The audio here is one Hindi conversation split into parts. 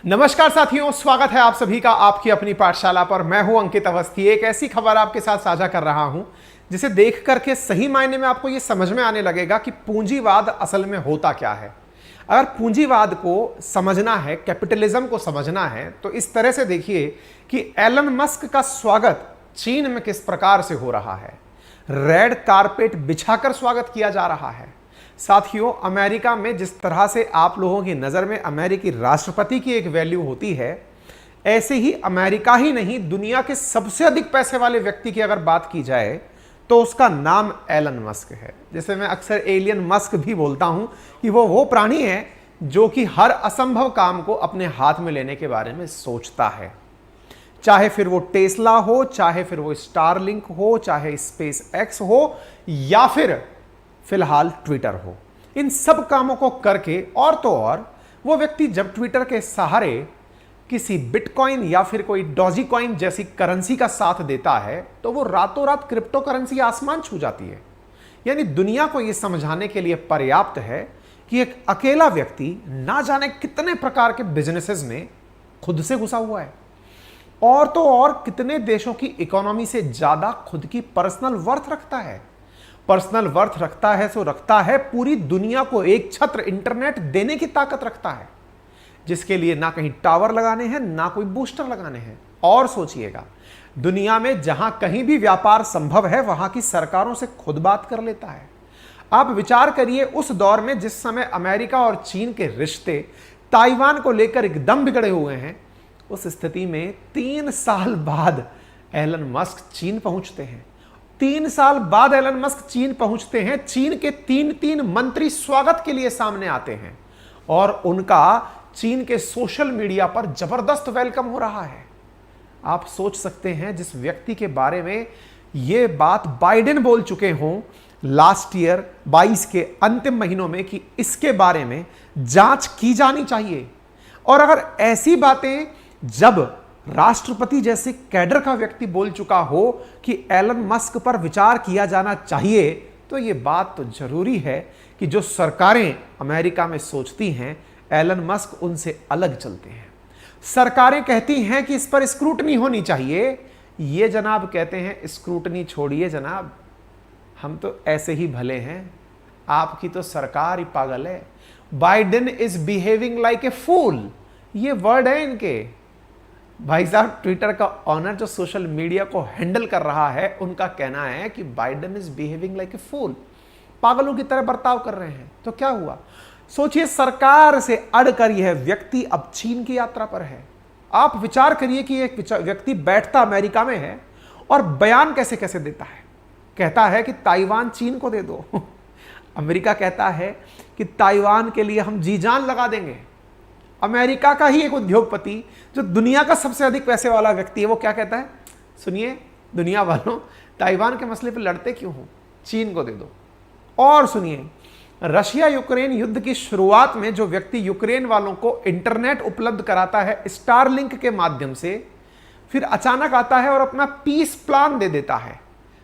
नमस्कार साथियों, स्वागत है आप सभी का आपकी अपनी पाठशाला पर। मैं हूं अंकित अवस्थी। एक ऐसी खबर आपके साथ साझा कर रहा हूं जिसे देख करके सही मायने में आपको यह समझ में आने लगेगा कि पूंजीवाद असल में होता क्या है। अगर पूंजीवाद को समझना है, कैपिटलिज्म को समझना है, तो इस तरह से देखिए कि एलन मस्क का स्वागत चीन में किस प्रकार से हो रहा है। रेड कारपेट बिछाकर स्वागत किया जा रहा है। साथियों, अमेरिका में जिस तरह से आप लोगों की नज़र में अमेरिकी राष्ट्रपति की एक वैल्यू होती है, ऐसे ही अमेरिका ही नहीं, दुनिया के सबसे अधिक पैसे वाले व्यक्ति की अगर बात की जाए तो उसका नाम एलन मस्क है। जैसे मैं अक्सर एलियन मस्क भी बोलता हूं कि वो प्राणी है जो कि हर असंभव काम को अपने हाथ में लेने के बारे में सोचता है। चाहे फिर वो टेस्ला हो, चाहे फिर वो स्टारलिंक हो, चाहे स्पेस एक्स हो, या फिर फिलहाल ट्विटर हो। इन सब कामों को करके और तो और वो व्यक्ति जब ट्विटर के सहारे किसी बिटकॉइन या फिर कोई डॉजी कॉइन जैसी करेंसी का साथ देता है तो वो रातों रात क्रिप्टो करेंसी आसमान छू जाती है। यानी दुनिया को यह समझाने के लिए पर्याप्त है कि एक अकेला व्यक्ति ना जाने कितने प्रकार के बिजनेसेस में खुद से घुसा हुआ है, और तो और कितने देशों की इकोनॉमी से ज्यादा खुद की पर्सनल वर्थ रखता है। पर्सनल वर्थ रखता है सो रखता है, पूरी दुनिया को एक छत्र इंटरनेट देने की ताकत रखता है, जिसके लिए ना कहीं टावर लगाने हैं ना कोई बूस्टर लगाने हैं। और सोचिएगा, दुनिया में जहां कहीं भी व्यापार संभव है वहां की सरकारों से खुद बात कर लेता है। आप विचार करिए उस दौर में जिस समय अमेरिका और चीन के रिश्ते ताइवान को लेकर एकदम बिगड़े हुए हैं, उस स्थिति में 3 साल बाद एलन मस्क चीन पहुंचते हैं। 3 साल बाद एलन मस्क चीन पहुंचते हैं। चीन के 3 मंत्री स्वागत के लिए सामने आते हैं और उनका चीन के सोशल मीडिया पर जबरदस्त वेलकम हो रहा है। आप सोच सकते हैं जिस व्यक्ति के बारे में यह बात बाइडेन बोल चुके हों लास्ट ईयर 22 के अंतिम महीनों में कि इसके बारे में जांच की जानी चाहिए। और अगर ऐसी बातें जब राष्ट्रपति जैसे कैडर का व्यक्ति बोल चुका हो कि एलन मस्क पर विचार किया जाना चाहिए, तो यह बात तो जरूरी है कि जो सरकारें अमेरिका में सोचती हैं, एलन मस्क उनसे अलग चलते हैं। सरकारें कहती हैं कि इस पर स्क्रूटनी होनी चाहिए, ये जनाब कहते हैं स्क्रूटनी छोड़िए जनाब, हम तो ऐसे ही भले हैं, आपकी तो सरकार ही पागल है। Biden is behaving like a fool, ये वर्ड है इनके। भाई साहब, ट्विटर का ऑनर जो सोशल मीडिया को हैंडल कर रहा है, उनका कहना है कि Biden is behaving like a fool, पागलों की तरह बर्ताव कर रहे हैं। तो क्या हुआ? सोचिए, सरकार से अड़कर यह व्यक्ति अब चीन की यात्रा पर है। आप विचार करिए कि एक व्यक्ति बैठता अमेरिका में है और बयान कैसे कैसे देता है। कहता है कि ताइवान चीन को दे दो। अमेरिका कहता है कि ताइवान के लिए हम जी जान लगा देंगे। अमेरिका का ही एक उद्योगपति जो दुनिया का सबसे अधिक पैसे वाला व्यक्ति है, वो क्या कहता है? सुनिए दुनिया वालों, ताइवान के मसले पर लड़ते क्यों हो, चीन को दे दो। और सुनिए, रशिया यूक्रेन युद्ध की शुरुआत में जो व्यक्ति यूक्रेन वालों को इंटरनेट उपलब्ध कराता है स्टारलिंक के माध्यम से, फिर अचानक आता है और अपना पीस प्लान दे देता है,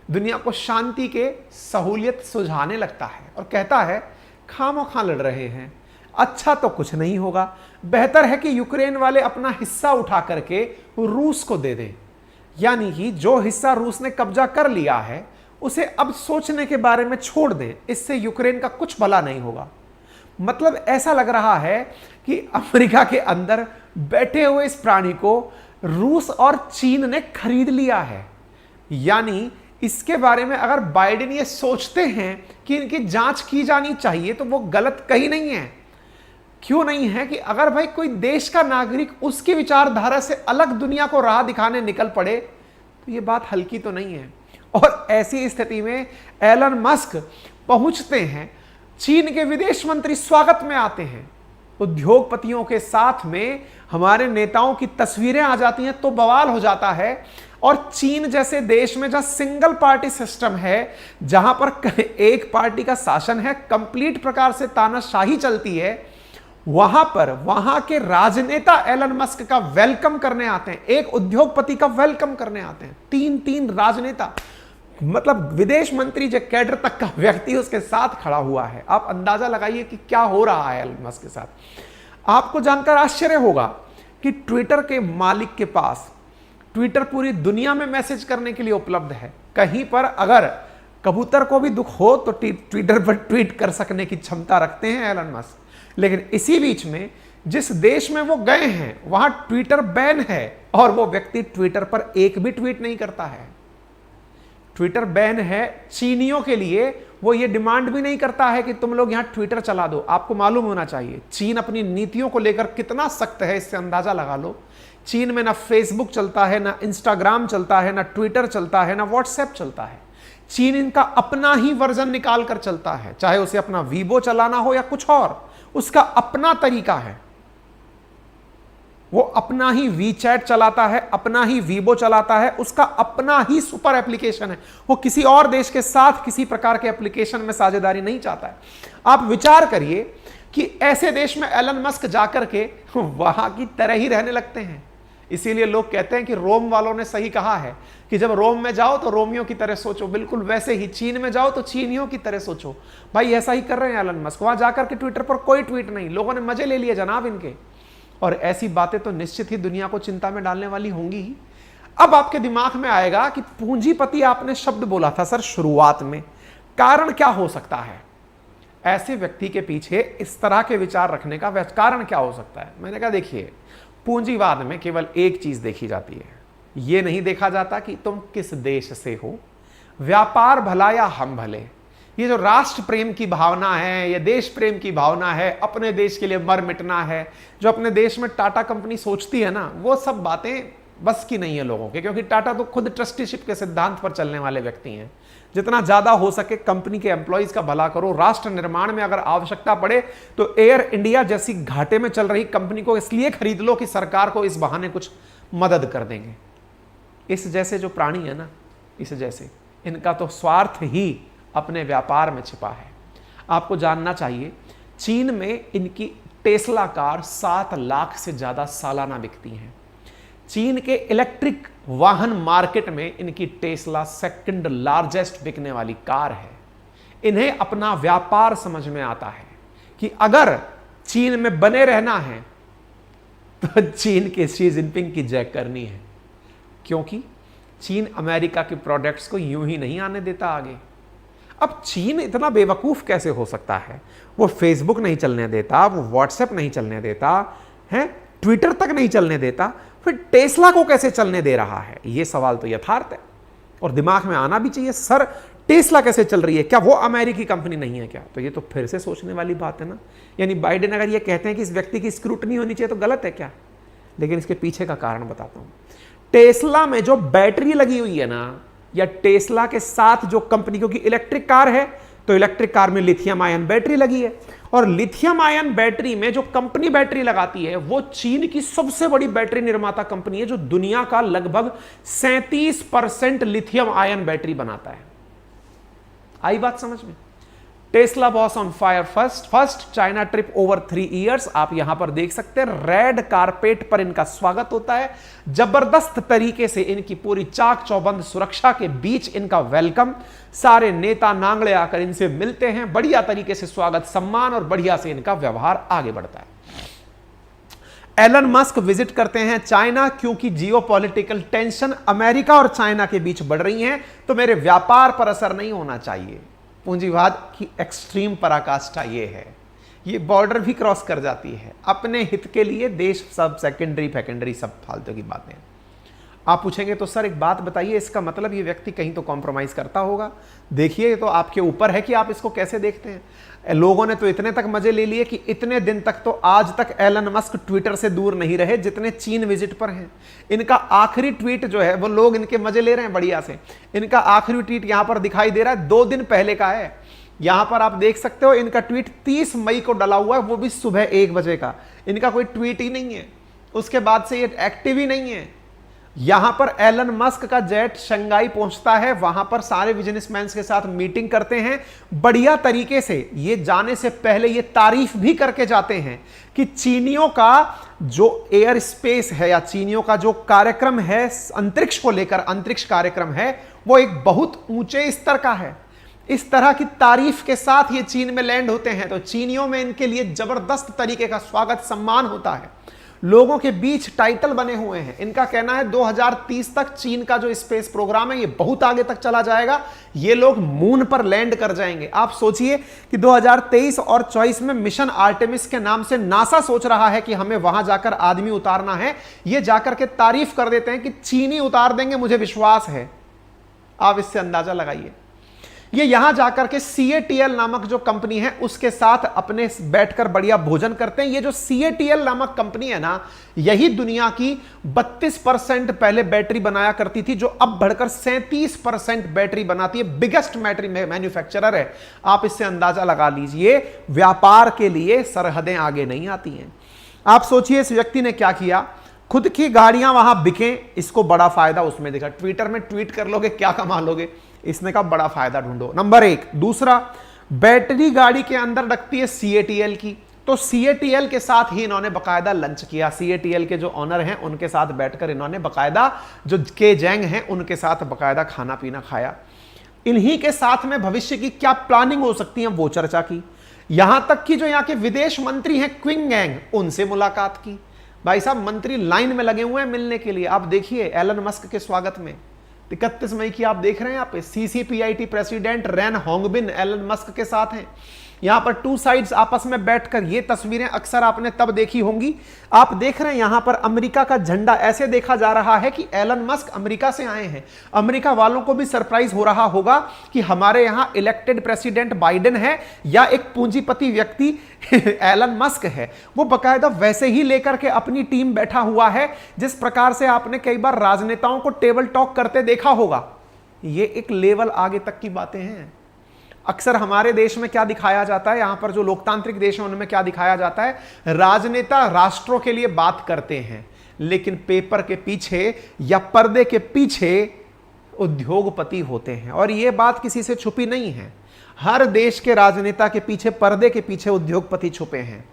दुनिया को शांति के सहूलियत सुझाने लगता है और कहता है खामोखा लड़ रहे हैं, अच्छा तो कुछ नहीं होगा, बेहतर है कि यूक्रेन वाले अपना हिस्सा उठा करके रूस को दे दें। यानी कि जो हिस्सा रूस ने कब्जा कर लिया है उसे अब सोचने के बारे में छोड़ दें, इससे यूक्रेन का कुछ भला नहीं होगा। मतलब ऐसा लग रहा है कि अमेरिका के अंदर बैठे हुए इस प्राणी को रूस और चीन ने खरीद लिया है। यानी इसके बारे में अगर बाइडेन ये सोचते हैं कि इनकी जांच की जानी चाहिए तो वो गलत कहीं नहीं है। क्यों नहीं है कि अगर भाई कोई देश का नागरिक उसकी विचारधारा से अलग दुनिया को राह दिखाने निकल पड़े तो ये बात हल्की तो नहीं है। और ऐसी स्थिति में एलन मस्क पहुंचते हैं, चीन के विदेश मंत्री स्वागत में आते हैं, उद्योगपतियों के साथ में हमारे नेताओं की तस्वीरें आ जाती हैं तो बवाल हो जाता है। और चीन जैसे देश में जहां सिंगल पार्टी सिस्टम है, जहां पर एक पार्टी का शासन है, कंप्लीट प्रकार से तानाशाही चलती है, वहां पर वहां के राजनेता एलन मस्क का वेलकम करने आते हैं, एक उद्योगपति का वेलकम करने आते हैं। 3 राजनेता, मतलब विदेश मंत्री जो कैडर तक का व्यक्ति उसके साथ खड़ा हुआ है। आप अंदाजा लगाइए कि क्या हो रहा है एलन मस्क के साथ। आपको जानकर आश्चर्य होगा कि ट्विटर के मालिक के पास ट्विटर पूरी दुनिया में मैसेज करने के लिए उपलब्ध है। कहीं पर अगर कबूतर को भी दुख हो तो ट्विटर पर ट्वीट कर सकने की क्षमता रखते हैं एलन मस्क। लेकिन इसी बीच में जिस देश में वो गए हैं वहां ट्विटर बैन है और वो व्यक्ति ट्विटर पर एक भी ट्वीट नहीं करता है। ट्विटर बैन है चीनियों के लिए, वो ये डिमांड भी नहीं करता है कि तुम लोग यहां ट्विटर चला दो। आपको मालूम होना चाहिए चीन अपनी नीतियों को लेकर कितना सख्त है, इससे अंदाजा लगा लो। चीन में ना फेसबुक चलता है, ना इंस्टाग्राम चलता है, ना ट्विटर चलता है, ना व्हाट्सएप चलता है। चीन इनका अपना ही वर्जन निकाल कर चलता है, चाहे उसे अपना वीबो चलाना हो या कुछ और, उसका अपना तरीका है। वो अपना ही वीचैट चलाता है, अपना ही वीबो चलाता है, उसका अपना ही सुपर एप्लीकेशन है। वो किसी और देश के साथ किसी प्रकार के एप्लीकेशन में साझेदारी नहीं चाहता है। आप विचार करिए कि ऐसे देश में एलन मस्क जाकर के वहां की तरह ही रहने लगते हैं। इसीलिए लोग कहते हैं कि रोम वालों ने सही कहा है कि जब रोम में जाओ तो रोमियों की तरह सोचो, बिल्कुल वैसे ही चीन में जाओ तो चीनियों की तरह सोचो। भाई ऐसा ही कर रहे हैं एलन मस्क। वहां जाकर के ट्विटर पर कोई ट्वीट नहीं, लोगों ने मजे ले लिए जनाब इनके। और ऐसी बातें तो निश्चित ही दुनिया को चिंता में डालने वाली होंगी ही। अब आपके दिमाग में आएगा कि पूंजीपति आपने शब्द बोला था सर शुरुआत में, कारण क्या हो सकता है? ऐसे व्यक्ति के पीछे इस तरह के विचार रखने का कारण क्या हो सकता है? मैंने कहा देखिए, पूंजीवाद में केवल एक चीज देखी जाती है, यह नहीं देखा जाता कि तुम किस देश से हो, व्यापार भला या हम भले। ये जो राष्ट्र प्रेम की भावना है, ये देश प्रेम की भावना है, अपने देश के लिए मर मिटना है, जो अपने देश में टाटा कंपनी सोचती है ना, वो सब बातें बस की नहीं है लोगों के। क्योंकि टाटा तो खुद ट्रस्टीशिप के सिद्धांत पर चलने वाले व्यक्ति हैं। जितना ज्यादा हो सके कंपनी के एम्प्लॉइज का भला करो। राष्ट्र निर्माण में अगर आवश्यकता पड़े तो एयर इंडिया जैसी घाटे में चल रही कंपनी को इसलिए खरीद लो कि सरकार को इस बहाने कुछ मदद कर देंगे। इस जैसे जो प्राणी है ना, इस जैसे इनका तो स्वार्थ ही अपने व्यापार में छिपा है। आपको जानना चाहिए चीन में इनकी टेस्ला कार 7 लाख से ज्यादा सालाना बिकती हैं। चीन के इलेक्ट्रिक वाहन मार्केट में इनकी टेस्ला सेकंड लार्जेस्ट बिकने वाली कार है। इन्हें अपना व्यापार समझ में आता है कि अगर चीन में बने रहना है तो चीन के शी जिनपिंग की जय करनी है। क्योंकि चीन अमेरिका के प्रोडक्ट्स को यूं ही नहीं आने देता आगे। अब चीन इतना बेवकूफ कैसे हो सकता है? वो फेसबुक नहीं चलने देता, वो व्हाट्सएप नहीं चलने देता है, ट्विटर तक नहीं चलने देता, फिर टेस्ला को कैसे चलने दे रहा है? ये सवाल तो यथार्थ है और दिमाग में आना भी चाहिए। सर टेस्ला कैसे चल रही है? क्या वो अमेरिकी कंपनी नहीं है क्या? तो ये तो फिर से सोचने वाली बात है ना। यानी बाइडेन अगर ये कहते हैं कि इस व्यक्ति की स्क्रूटनी होनी चाहिए तो गलत है क्या? लेकिन इसके पीछे का कारण बताता हूं। टेस्ला में जो बैटरी लगी हुई है ना, या टेस्ला के साथ जो कंपनी, क्योंकि इलेक्ट्रिक कार है तो इलेक्ट्रिक कार में लिथियम आयन बैटरी लगी है, और लिथियम आयन बैटरी में जो कंपनी बैटरी लगाती है वो चीन की सबसे बड़ी बैटरी निर्माता कंपनी है, जो दुनिया का लगभग 37% लिथियम आयन बैटरी बनाता है। आई बात समझ में? Tesla was on fire first China trip over 3 years। आप यहां पर देख सकते हैं रेड कारपेट पर इनका स्वागत होता है। जबरदस्त तरीके से इनकी पूरी चाक चौबंद सुरक्षा के बीच इनका वेलकम। सारे नेता नांगड़े आकर इनसे मिलते हैं, बढ़िया तरीके से स्वागत सम्मान और बढ़िया से इनका व्यवहार आगे बढ़ता है। एलन मस्क विजिट करते हैं चाइना क्योंकि जियोपॉलिटिकल टेंशन अमेरिका और चाइना के बीच बढ़ रही है, तो मेरे व्यापार पर असर नहीं होना चाहिए। पूंजीवाद की एक्सट्रीम पराकाष्ठा ये है, ये बॉर्डर भी क्रॉस कर जाती है। अपने हित के लिए देश सब सेकेंडरी सब फालतू की बातें। आप पूछेंगे तो सर एक बात बताइए, इसका मतलब ये व्यक्ति कहीं तो कॉम्प्रोमाइज करता होगा। देखिए तो आपके ऊपर है कि आप इसको कैसे देखते हैं। लोगों ने तो इतने तक मजे ले लिए कि इतने दिन तक तो आज तक एलन मस्क ट्विटर से दूर नहीं रहे जितने चीन विजिट पर हैं। इनका आखिरी ट्वीट जो है वो लोग इनके मजे ले रहे हैं बढ़िया से। इनका आखिरी ट्वीट यहां पर दिखाई दे रहा है, 2 दिन पहले का है। यहां पर आप देख सकते हो इनका ट्वीट 30 मई को डला हुआ है, वो भी सुबह 1 बजे का। इनका कोई ट्वीट ही नहीं है, उसके बाद से ये एक्टिव ही नहीं है। यहां पर एलन मस्क का जेट शंघाई पहुंचता है, वहां पर सारे बिजनेसमैन के साथ मीटिंग करते हैं बढ़िया तरीके से। ये जाने से पहले ये तारीफ भी करके जाते हैं कि चीनियों का जो एयर स्पेस है या चीनियों का जो कार्यक्रम है अंतरिक्ष को लेकर, अंतरिक्ष कार्यक्रम है, वो एक बहुत ऊंचे स्तर का है। इस तरह की तारीफ के साथ ये चीन में लैंड होते हैं तो चीनियों में इनके लिए जबरदस्त तरीके का स्वागत सम्मान होता है। लोगों के बीच टाइटल बने हुए हैं। इनका कहना है 2030 तक चीन का जो स्पेस प्रोग्राम है ये बहुत आगे तक चला जाएगा, ये लोग मून पर लैंड कर जाएंगे। आप सोचिए कि 2023 और 24 में मिशन आर्टेमिस के नाम से नासा सोच रहा है कि हमें वहां जाकर आदमी उतारना है, ये जाकर के तारीफ कर देते हैं कि चीनी उतार देंगे, मुझे विश्वास है। आप इससे अंदाजा लगाइए। ये यहां जाकर के CATL नामक जो कंपनी है उसके साथ अपने बैठकर बढ़िया भोजन करते हैं। ये जो CATL नामक कंपनी है ना, यही दुनिया की 32% पहले बैटरी बनाया करती थी, जो अब बढ़कर 37% बैटरी बनाती है। बिगेस्ट बैटरी मैन्युफैक्चरर है। आप इससे अंदाजा लगा लीजिए, व्यापार के लिए सरहदें आगे नहीं आती हैं। आप सोचिए इस व्यक्ति ने क्या किया, खुद की गाड़ियां वहां बिके, इसको बड़ा फायदा उसमें दिखा। ट्विटर में ट्वीट कर लोगे क्या कमा लोगे, इसने कहा बड़ा फायदा ढूंढो, नंबर 1। दूसरा, बैटरी गाड़ी के अंदर रखती है CATL की, तो CATL के साथ ही इन्होंने बकायदा लंच किया। CATL के जो ऑनर हैं उनके साथ बैठकर इन्होंने बकायदा, जो के जैंग हैं उनके साथ बकायदा खाना पीना खाया। इन्हीं के साथ में भविष्य की क्या प्लानिंग हो सकती है वो चर्चा की। यहां तक कि जो यहाँ के विदेश मंत्री हैं क्विंग गैंग, उनसे मुलाकात की। भाई साहब, मंत्री लाइन में लगे हुए हैं मिलने के लिए। आप देखिए एलन मस्क के स्वागत में 31 मई की आप देख रहे हैं यहाँ पे CCPIT president Ren Hongbin Elon Musk के साथ हैं। यहां पर 2 साइड्स आपस में बैठकर, ये तस्वीरें अक्सर आपने तब देखी होंगी। आप देख रहे हैं यहां पर अमेरिका का झंडा ऐसे देखा जा रहा है कि एलन मस्क अमेरिका से आए हैं। अमेरिका वालों को भी सरप्राइज हो रहा होगा कि हमारे यहां इलेक्टेड प्रेसिडेंट बाइडेन है या एक पूंजीपति व्यक्ति एलन मस्क है। वो बकायदा वैसे ही लेकर के अपनी टीम बैठा हुआ है जिस प्रकार से आपने कई बार राजनेताओं को टेबल टॉक करते देखा होगा। ये एक लेवल आगे तक की बातें हैं। अक्सर हमारे देश में क्या दिखाया जाता है, यहां पर जो लोकतांत्रिक देश हैं उनमें क्या दिखाया जाता है, राजनेता राष्ट्रों के लिए बात करते हैं, लेकिन पेपर के पीछे या पर्दे के पीछे उद्योगपति होते हैं। और यह बात किसी से छुपी नहीं है। हर देश के राजनेता के पीछे, पर्दे के पीछे उद्योगपति छुपे हैं।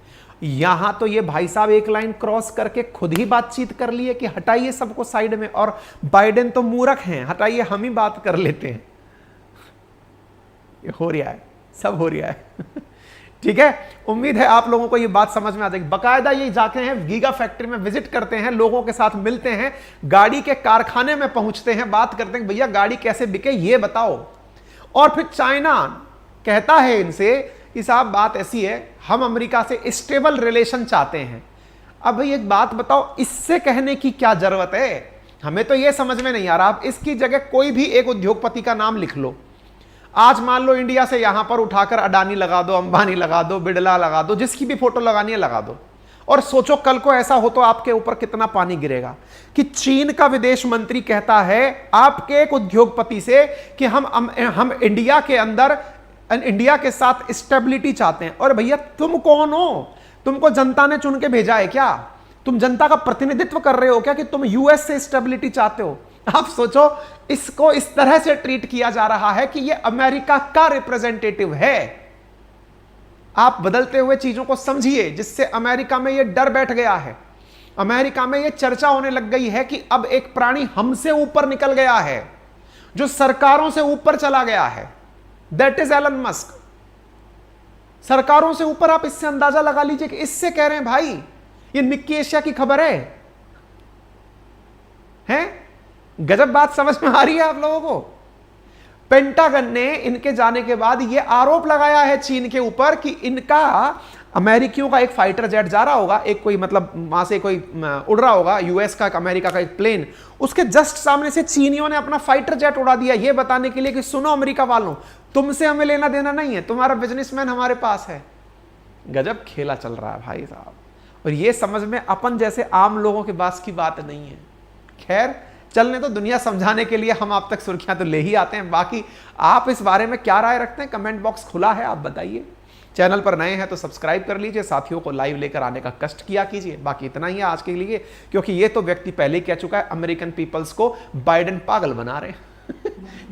यहां तो ये भाई साहब एक लाइन क्रॉस करके खुद ही बातचीत कर लिए कि हटाइए सबको साइड में, और बाइडेन तो मूर्ख हैं, हटाइए हम ही बात कर लेते हैं। हो रहा है, सब हो रहा है। ठीक है, उम्मीद है आप लोगों को ये बात समझ में आ जाएगी। बकायदा ये जाते हैं गीगा फैक्ट्री में, विजिट करते हैं, लोगों के साथ मिलते हैं, गाड़ी के कारखाने में पहुंचते हैं, बात करते हैं भैया गाड़ी कैसे बिके ये बताओ। और फिर चाइना कहता है इनसे कि साहब बात ऐसी है, हम अमेरिका से स्टेबल रिलेशन चाहते हैं। अब भाई एक बात बताओ, इससे कहने की क्या जरूरत है, हमें तो ये समझ में नहीं आ रहा। आप इसकी जगह कोई भी एक उद्योगपति का नाम लिख लो। आज मान लो इंडिया से यहां पर उठाकर अडानी लगा दो, अंबानी लगा दो, बिड़ला लगा दो, जिसकी भी फोटो लगानी है लगा दो, और सोचो कल को ऐसा हो तो आपके ऊपर कितना पानी गिरेगा। कि चीन का विदेश मंत्री कहता है आपके एक उद्योगपति से कि हम इंडिया के अंदर, इंडिया के साथ स्टेबिलिटी चाहते हैं। और भैया तुम कौन हो, तुमको जनता ने चुन के भेजा है क्या? तुम जनता का प्रतिनिधित्व कर रहे हो क्या कि तुम यूएस से स्टेबिलिटी चाहते हो? आप सोचो, इसको इस तरह से ट्रीट किया जा रहा है कि यह अमेरिका का रिप्रेजेंटेटिव है। आप बदलते हुए चीजों को समझिए, जिससे अमेरिका में यह डर बैठ गया है। अमेरिका में यह चर्चा होने लग गई है कि अब एक प्राणी हमसे ऊपर निकल गया है, जो सरकारों से ऊपर चला गया है। That is Elon Musk. सरकारों से ऊपर। आप इससे अंदाजा लगा लीजिए कि इससे कह रहे हैं भाई ये निक्की एशिया की खबर है। गजब बात समझ में आ रही है आप लोगों को। पेंटागन ने इनके जाने के बाद यह आरोप लगाया है चीन के ऊपर कि इनका, अमेरिकियों का एक फाइटर जेट जा रहा होगा, एक कोई मतलब वहां से कोई उड़ रहा होगा, यूएस का, अमेरिका का एक प्लेन, उसके जस्ट सामने से चीनियों ने अपना फाइटर जेट उड़ा दिया, यह बताने के लिए कि सुनो अमेरिका वालों, तुमसे हमें लेना देना नहीं है, तुम्हारा बिजनेसमैन हमारे पास है। गजब खेला चल रहा है भाई साहब। और यह समझ में अपन जैसे आम लोगों के पास की बात नहीं है। खैर चलने तो, दुनिया समझाने के लिए हम आप तक सुर्खियां तो ले ही आते हैं। बाकी आप इस बारे में क्या राय रखते हैं, कमेंट बॉक्स खुला है, आप बताइए। चैनल पर नए हैं तो सब्सक्राइब कर लीजिए, साथियों को लाइव लेकर आने का कष्ट किया कीजिए। बाकी इतना ही है आज के लिए, क्योंकि ये तो व्यक्ति पहले ही कह चुका है अमेरिकन पीपल्स को बाइडेन पागल बना रहे हैं।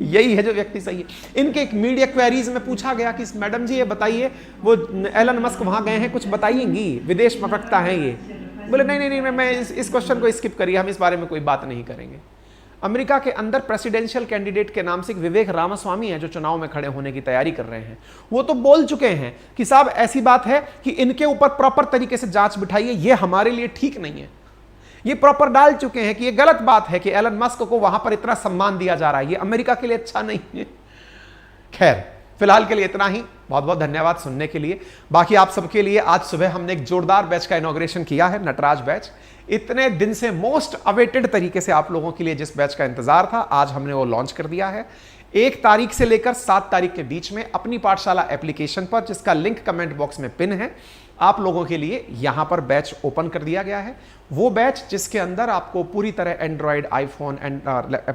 यही है जो व्यक्ति सही है। इनके एक मीडिया क्वेरीज में पूछा गया कि मैडम जी ये बताइए, वो एलन मस्क वहां गए हैं, कुछ बताइएंगी, विदेश प्रवक्ता हैं ये। बोले नहीं, मैं इस क्वेश्चन को स्किप करिए, हम इस बारे में कोई बात नहीं करेंगे। अमेरिका के अंदर प्रेसिडेंशियल कैंडिडेट के नाम से एक विवेक रामास्वामी है जो चुनाव में खड़े होने की तैयारी कर रहे हैं। वो तो बोल चुके हैं कि साहब ऐसी बात है कि इनके ऊपर प्रॉपर तरीके से जांच बिठाइए, ये हमारे लिए ठीक नहीं है। ये प्रॉपर डाल चुके हैं कि ये गलत बात है कि एलन मस्क को वहां पर इतना सम्मान दिया जा रहा है, ये अमेरिका के लिए अच्छा नहीं है। खैर, फिलहाल के लिए इतना ही। बहुत बहुत धन्यवाद सुनने के लिए। बाकी आप सबके लिए आज सुबह हमने एक जोरदार बैच का इनॉग्रेशन किया है, नटराज बैच। इतने दिन से मोस्ट अवेटेड तरीके से आप लोगों के लिए जिस बैच का इंतजार था, आज हमने वो लॉन्च कर दिया है। 1 तारीख से लेकर 7 तारीख के बीच में अपनी पाठशाला एप्लीकेशन पर, जिसका लिंक कमेंट बॉक्स में पिन है, आप लोगों के लिए यहां पर बैच ओपन कर दिया गया है। वो बैच जिसके अंदर आपको पूरी तरह एंड्रॉयड, आईफोन एंड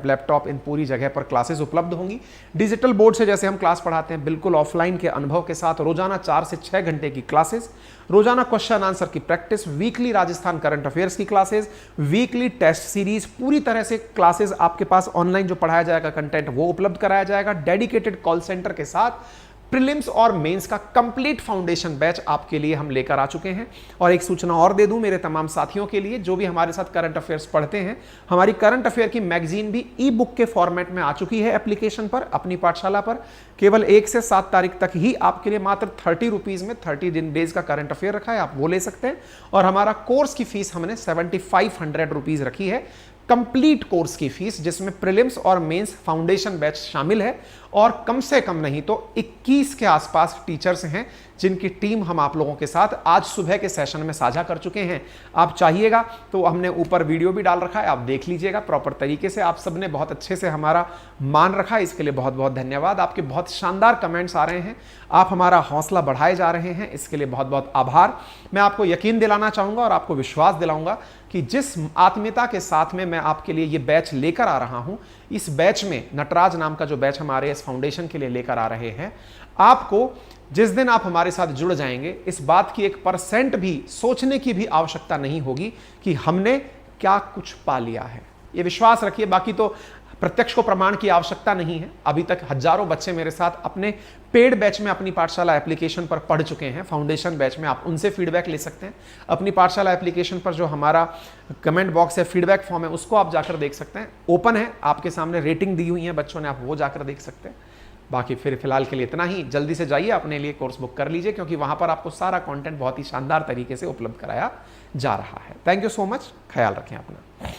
लैपटॉप इन पूरी जगह पर क्लासेस उपलब्ध होंगी। डिजिटल बोर्ड से जैसे हम क्लास पढ़ाते हैं, बिल्कुल ऑफलाइन के अनुभव के साथ रोजाना 4 से 6 घंटे की क्लासेस, रोजाना क्वेश्चन आंसर की practice, weekly Rajasthan current affairs की क्लासेस, वीकली टेस्ट सीरीज, पूरी तरह से क्लासेस आपके पास ऑनलाइन जो पढ़ाया जाएगा कंटेंट वो उपलब्ध कराया जाएगा। डेडिकेटेड कॉल सेंटर के साथ प्रीलिम्स और मेंस का कंप्लीट फाउंडेशन बैच आपके लिए हम लेकर आ चुके हैं। और एक सूचना और दे दूं मेरे तमाम साथियों के लिए जो भी हमारे साथ करंट अफेयर्स पढ़ते हैं, हमारी करंट अफेयर की मैगजीन भी ई बुक के फॉर्मेट में आ चुकी है एप्लीकेशन पर, अपनी पाठशाला पर। केवल 1 से 7 तारीख तक ही आपके लिए मात्र 30 रुपीज में 30 डेज का करंट अफेयर रखा है, आप वो ले सकते हैं। और हमारा कोर्स की फीस हमने 7500 रुपीज रखी है, कंप्लीट कोर्स की फीस, जिसमें प्रीलिम्स और मेंस फाउंडेशन बैच शामिल है। और कम से कम नहीं तो 21 के आसपास टीचर्स हैं जिनकी टीम हम आप लोगों के साथ आज सुबह के सेशन में साझा कर चुके हैं। आप चाहिएगा तो हमने ऊपर वीडियो भी डाल रखा है, आप देख लीजिएगा प्रॉपर तरीके से। आप सबने बहुत अच्छे से हमारा मान रखा है, इसके लिए बहुत बहुत धन्यवाद। आपके बहुत शानदार कमेंट्स आ रहे हैं, आप हमारा हौसला बढ़ाए जा रहे हैं, इसके लिए बहुत बहुत आभार। मैं आपको यकीन दिलाना चाहूंगा और आपको विश्वास दिलाऊंगा कि जिस आत्मीयता के साथ में मैं आपके लिए ये बैच लेकर आ रहा हूं, इस बैच में नटराज नाम का जो बैच हमारे इस फाउंडेशन के लिए लेकर आ रहे हैं, आपको जिस दिन आप हमारे साथ जुड़ जाएंगे, इस बात की 1% भी सोचने की भी आवश्यकता नहीं होगी कि हमने क्या कुछ पा लिया है। ये विश्वास रखिए। बाकी तो प्रत्यक्ष को प्रमाण की आवश्यकता नहीं है। अभी तक हजारों बच्चे मेरे साथ अपने पेड बैच में अपनी पाठशाला एप्लीकेशन पर पढ़ चुके हैं। फाउंडेशन बैच में आप उनसे फीडबैक ले सकते हैं। अपनी पाठशाला एप्लीकेशन पर जो हमारा कमेंट बॉक्स है, फीडबैक फॉर्म है, उसको आप जाकर देख सकते हैं। ओपन है, आपके सामने रेटिंग दी हुई है बच्चों ने, आप वो जाकर देख सकते हैं। बाकी फिर फिलहाल के लिए इतना ही। जल्दी से जाइए, अपने लिए कोर्स बुक कर लीजिए, क्योंकि वहां पर आपको सारा कंटेंट बहुत ही शानदार तरीके से उपलब्ध कराया जा रहा है। Thank you so much. ख्याल रखें अपना।